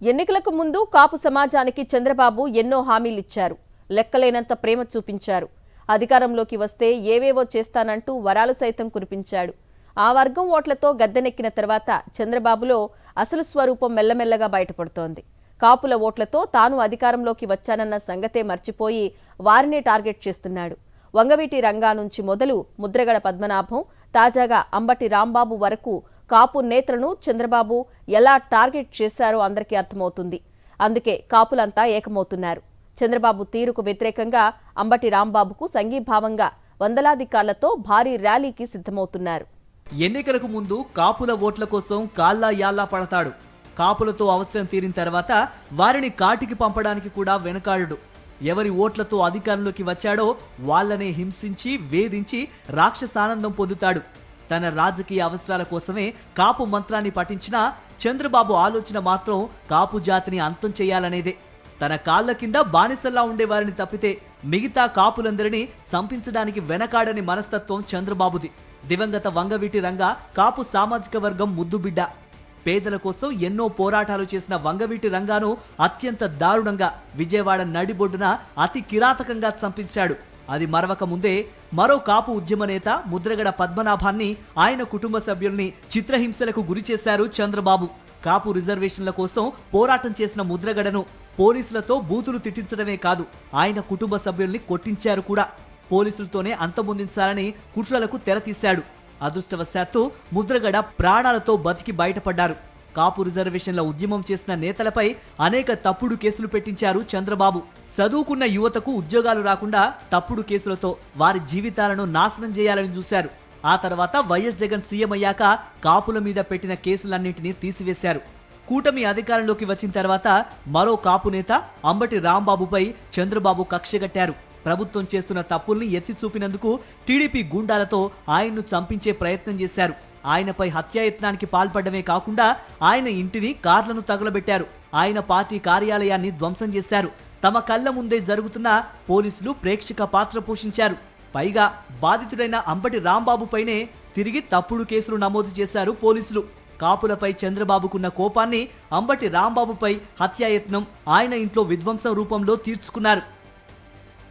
ఎన్నికలకు ముందు కాపు సమాజానికి చంద్రబాబు ఎన్నో హామీలిచ్చారు. లెక్కలేనంత ప్రేమ చూపించారు. అధికారంలోకి వస్తే ఏవేవో చేస్తానంటూ వరాలు సైతం కురిపించాడు. ఆ వర్గం ఓట్లతో గద్దెనెక్కిన తర్వాత చంద్రబాబులో అసలు స్వరూపం మెల్లమెల్లగా బయటపడుతోంది. కాపుల ఓట్లతో తాను అధికారంలోకి వచ్చానన్న సంగతే మర్చిపోయి వారినే టార్గెట్ చేస్తున్నాడు. వంగవీటి రంగా నుంచి మొదలు ముద్రగడ పద్మనాభం, తాజాగా అంబటి రాంబాబు వరకు కాపు నేతలను చంద్రబాబు ఎలా టార్గెట్ చేశారో అందరికీ అర్థమవుతుంది. అందుకే కాపులంతా ఏకమవుతున్నారు. చంద్రబాబు తీరుకు వ్యతిరేకంగా అంబటి రాంబాబుకు సంఘీభావంగా వందలాది కార్లతో భారీ ర్యాలీకి సిద్ధమవుతున్నారు. ఎన్నికలకు ముందు కాపుల ఓట్ల కోసం కాల్లా యాల్లా పడతాడు. కాపులతో అవసరం తీరిన తర్వాత వారిని కాటికి పంపడానికి కూడా వెనుకాడడు. ఎవరి ఓట్లతో అధికారంలోకి వచ్చాడో వాళ్లనే హింసించి వేధించి రాక్షసానందం పొందుతాడు. తన రాజకీయ అవసరాల కోసమే కాపు మంత్రాన్ని పఠించినా చంద్రబాబు ఆలోచన మాత్రం కాపు జాతిని అంతం చేయాలనేదే. తన కాళ్ల కింద బానిసల్లా ఉండేవారిని తప్పితే మిగతా కాపులందరినీ చంపించడానికి వెనకాడని మనస్తత్వం చంద్రబాబుది. దివంగత వంగవీటి రంగా కాపు సామాజిక వర్గం ముద్దుబిడ్డ. పేదల కోసం ఎన్నో పోరాటాలు చేసిన వంగవీటి రంగాను అత్యంత దారుణంగా విజయవాడ నడిబొడ్డున అతి కిరాతకంగా చంపించాడు. అది మరవక ముందే మరో కాపు ఉద్యమ నేత ముద్రగడ పద్మనాభాన్ని, ఆయన కుటుంబ సభ్యుల్ని చిత్రహింసలకు గురిచేశారు చంద్రబాబు. కాపు రిజర్వేషన్ల కోసం పోరాటం చేసిన ముద్రగడను పోలీసులతో బూతులు తిట్టించడమే కాదు, ఆయన కుటుంబ సభ్యుల్ని కొట్టించారు కూడా. పోలీసులతోనే అంతమొందించాలని కుట్రలకు తెరతీశాడు. అదృష్టవశాత్తు ముద్రగడ ప్రాణాలతో బతికి బయటపడ్డారు. కాపు రిజర్వేషన్ల ఉద్యమం చేసిన నేతలపై అనేక తప్పుడు కేసులు పెట్టించారు చంద్రబాబు. చదువుకున్న యువతకు ఉద్యోగాలు రాకుండా తప్పుడు కేసులతో వారి జీవితాలను నాశనం చేయాలని చూశారు. ఆ తర్వాత వైఎస్ జగన్ సీఎం అయ్యాక కాపుల మీద పెట్టిన కేసులన్నింటినీ తీసివేశారు. కూటమి అధికారంలోకి వచ్చిన తర్వాత మరో కాపు నేత అంబటి రాంబాబుపై చంద్రబాబు కక్షగట్టారు. ప్రభుత్వం చేస్తున్న తప్పుల్ని ఎత్తి చూపినందుకు టీడీపీ గూండాలతో ఆయన్ను చంపించే ప్రయత్నం చేశారు. ఆయనపై హత్యాయత్నానికి పాల్పడమే కాకుండా ఆయన ఇంటిని కార్లను తగులబెట్టారు. ఆయన పార్టీ కార్యాలయాన్ని ధ్వంసం చేశారు. తమ కళ్ల ముందే జరుగుతున్న పోలీసులు ప్రేక్షక పాత్ర పోషించారు. పైగా బాధితుడైన అంబటి రాంబాబుపైనే తిరిగి తప్పుడు కేసులు నమోదు చేశారు పోలీసులు. కాపులపై చంద్రబాబుకున్న కోపాన్ని అంబటి రాంబాబుపై హత్యాయత్నం, ఆయన ఇంట్లో విధ్వంసం రూపంలో తీర్చుకున్నారు.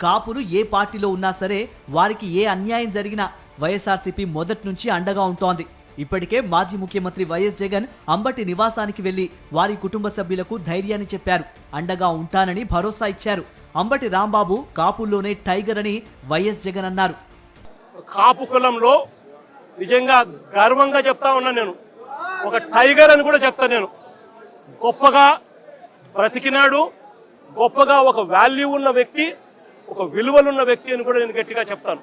కాపులు ఏ పార్టీలో ఉన్నా సరే వారికి ఏ అన్యాయం జరిగినా వైఎస్ఆర్సీపీ మొదటి నుంచి అండగా ఉంటోంది. ఇప్పటికే మాజీ ముఖ్యమంత్రి వైఎస్ జగన్ అంబటి నివాసానికి వెళ్లి వారి కుటుంబ సభ్యులకు ధైర్యాన్ని చెప్పారు. అండగా ఉంటానని భరోసా ఇచ్చారు. అంబటి రాంబాబు కాపుల్లోనే టైగర్ అని వైఎస్ జగన్ అన్నారు. కాపు కులంలో నిజంగా గర్వంగా చెప్తా ఉన్నా, నేను ఒక టైగర్ అని కూడా చెప్తా. నేను గొప్పగా బ్రతికినాడు, గొప్పగా ఒక వాల్యూ ఉన్న వ్యక్తి, ఒక విలువలున్న వ్యక్తి అని కూడా నేను గట్టిగా చెప్తాను.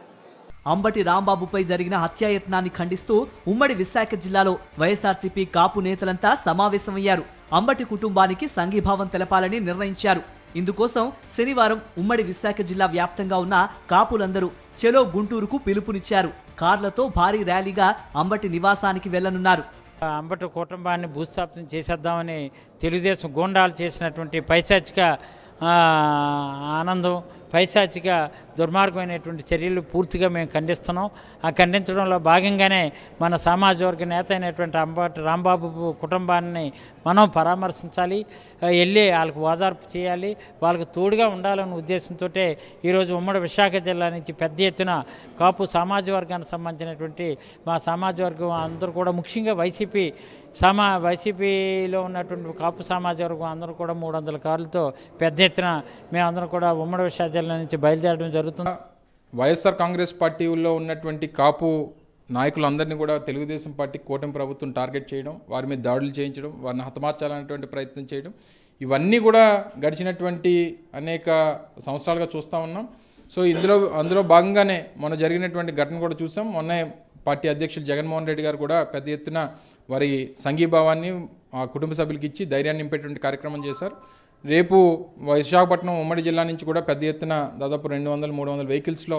అంబటి రాంబాబుపై జరిగిన హత్యాయత్నాన్ని ఖండిస్తూ ఉమ్మడి విశాఖ జిల్లాలో వైఎస్ఆర్సీపీ కాపు నేతలంతా సమావేశమయ్యారు. అంబటి కుటుంబానికి సంఘీభావం తెలపాలని నిర్ణయించారు. ఇందుకోసం శనివారం ఉమ్మడి విశాఖ జిల్లా వ్యాప్తంగా ఉన్న కాపులందరూ చెలో గుంటూరుకు పిలుపునిచ్చారు. కార్లతో భారీ ర్యాలీగా అంబటి నివాసానికి వెళ్లనున్నారు. అంబటి కుటుంబాన్ని భూస్థాపితం చేసేద్దామని తెలుగుదేశం గూండాలు చేసినటువంటి పైశాచిక ఆనందం, పైశాచిక దుర్మార్గమైనటువంటి చర్యలు పూర్తిగా మేము ఖండిస్తున్నాం. ఆ ఖండించడంలో భాగంగానే మన సామాజిక వర్గ నేత అయినటువంటి అంబటి రాంబాబు కుటుంబాన్ని మనం పరామర్శించాలి, వెళ్ళి వాళ్ళకు ఓదార్పు చేయాలి, వాళ్ళకు తోడుగా ఉండాలనే ఉద్దేశంతో ఈరోజు ఉమ్మడి విశాఖ జిల్లా నుంచి పెద్ద ఎత్తున కాపు సామాజిక వర్గానికి సంబంధించినటువంటి మా సామాజిక వర్గం అందరూ కూడా, ముఖ్యంగా వైసీపీలో ఉన్నటువంటి కాపు సామాజిక వర్గం అందరూ కూడా 300 కార్లతో పెద్ద ఎత్తున మేమందరం కూడా ఉమ్మడి విశాఖ జిల్లా నుంచి బయలుదేరడం జరుగుతుంది. వైఎస్ఆర్ కాంగ్రెస్ పార్టీలో ఉన్నటువంటి కాపు నాయకులందరినీ కూడా తెలుగుదేశం పార్టీ కూటమి ప్రభుత్వం టార్గెట్ చేయడం, వారి మీద దాడులు చేయించడం, వారిని హతమార్చాలనేటువంటి ప్రయత్నం చేయడం, ఇవన్నీ కూడా గడిచినటువంటి అనేక సంవత్సరాలుగా చూస్తూ ఉన్నాం. సో అందులో భాగంగానే మొన్న జరిగినటువంటి ఘటన కూడా చూసాం. మొన్నే పార్టీ అధ్యక్షులు జగన్మోహన్ రెడ్డి గారు కూడా పెద్ద ఎత్తున వారి సంఘీభావాన్ని ఆ కుటుంబ సభ్యులకి ఇచ్చి ధైర్యాన్ని నింపేటువంటి కార్యక్రమం చేశారు. రేపు విశాఖపట్నం ఉమ్మడి జిల్లా నుంచి కూడా పెద్ద ఎత్తున దాదాపు 200-300 వెహికల్స్లో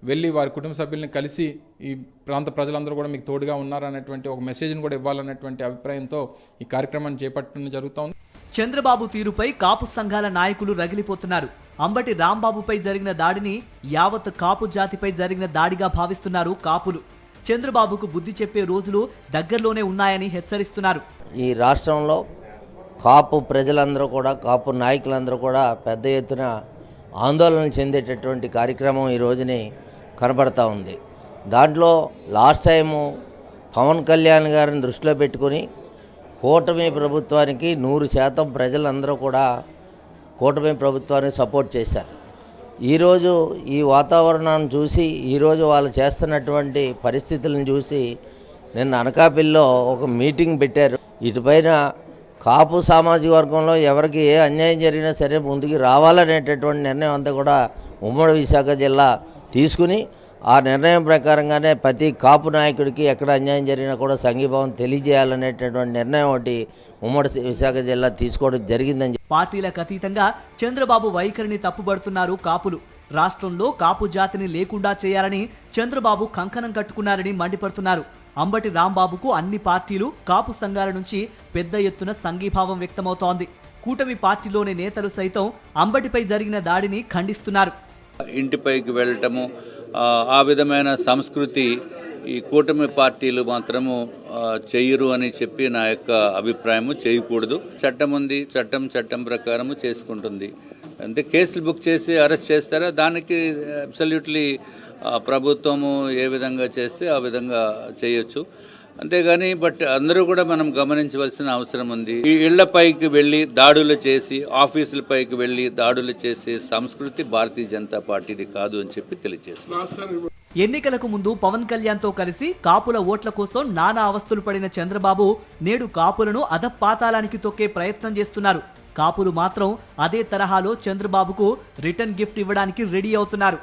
వెళ్ళి వారి కుటుంబ సభ్యుల్ని కలిసి ఈ ప్రాంత ప్రజలందరూ కూడా మీకు తోడుగా ఉన్నారనేటువంటి ఒక మెసేజ్ని కూడా ఇవ్వాలన్నటువంటి అభిప్రాయంతో ఈ కార్యక్రమాన్ని చేపట్టడం జరుగుతోంది. చంద్రబాబు తీరుపై కాపు సంఘాల నాయకులు రగిలిపోతున్నారు. అంబటి రాంబాబుపై జరిగిన దాడిని యావత్ కాపు జాతిపై జరిగిన దాడిగా భావిస్తున్నారు కాపులు. చంద్రబాబుకు బుద్ధి చెప్పే రోజులు దగ్గరలోనే ఉన్నాయని హెచ్చరిస్తున్నారు. ఈ రాష్ట్రంలో కాపు ప్రజలందరూ కూడా, కాపు నాయకులందరూ కూడా పెద్ద ఎత్తున ఆందోళన చెందేటటువంటి కార్యక్రమం ఈ రోజుని కనబడతా ఉంది. దాంట్లో లాస్ట్ టైము పవన్ కళ్యాణ్ గారిని దృష్టిలో పెట్టుకుని కూటమి ప్రభుత్వానికి 100% ప్రజలందరూ కూడా కూటమి ప్రభుత్వానికి సపోర్ట్ చేశారు. ఈరోజు ఈ వాతావరణాన్ని చూసి, ఈరోజు వాళ్ళు చేస్తున్నటువంటి పరిస్థితులను చూసి నిన్న అనకాపల్లిలో ఒక మీటింగ్ పెట్టారు. ఇటుపైన కాపు సామాజిక వర్గంలో ఎవరికి ఏ అన్యాయం జరిగినా సరే ముందుకు రావాలనేటటువంటి నిర్ణయం అంతా కూడా ఉమ్మడి విశాఖ జిల్లా తీసుకుని, ఆ నిర్ణయం ప్రకారంగానే ప్రతి కాపు నాయకుడికి ఎక్కడ అన్యాయం జరిగినా కూడా సంఘీభావం తెలియజేయాలనేటటువంటి నిర్ణయం ఒకటి ఉమ్మడి విశాఖ జిల్లా తీసుకోవడం జరిగిందని. పార్టీలకు అతీతంగా చంద్రబాబు వైఖరిని తప్పుబడుతున్నారు కాపులు. రాష్ట్రంలో కాపు జాతిని లేకుండా చేయాలని చంద్రబాబు కంకణం కట్టుకున్నారని మండిపడుతున్నారు. అంబటి రాంబాబుకు అన్ని పార్టీలు, కాపు సంఘాల నుంచి పెద్ద ఎత్తున సంఘీభావం వ్యక్తమవుతోంది. కూటమి పార్టీలోని నేతలు సైతం అంబటిపై జరిగిన దాడిని ఖండిస్తున్నారు. ఇంటిపైకి వెళ్ళటము, ఆ విధమైన సంస్కృతి ఈ కూటమి పార్టీలు మాత్రము చెయ్యరు అని చెప్పి నా యొక్క అభిప్రాయము. చేయకూడదు. చట్టం ఉంది, చట్టం ప్రకారము చేసుకుంటుంది. అంటే కేసులు బుక్ చేసి అరెస్ట్ చేస్తారా, దానికి అబ్సల్యూట్లీ ప్రభుత్వము ఏ విధంగా చేస్తే ఆ విధంగా చేయొచ్చు. అంతేగాని బట్ అందరూ కూడా మనం గమనించవలసిన అవసరం ఉంది. ఈ ఇళ్లపైకి వెళ్ళి దాడులు చేసి, ఆఫీసులపైకి వెళ్ళి దాడులు చేసే సంస్కృతి భారతీయ జనతా పార్టీది కాదు అని చెప్పి తెలియజేస్తున్నారు. ఎన్నికలకు ముందు పవన్ కళ్యాణ్తో కలిసి కాపుల ఓట్ల కోసం నానా అవస్థలు పడిన చంద్రబాబు నేడు కాపులను అధపాతాళానికి తొక్కే ప్రయత్నం చేస్తున్నారు. కాపులు మాత్రం అదే తరహాలో చంద్రబాబుకు రిటర్న్ గిఫ్ట్ ఇవ్వడానికి రెడీ అవుతున్నారు.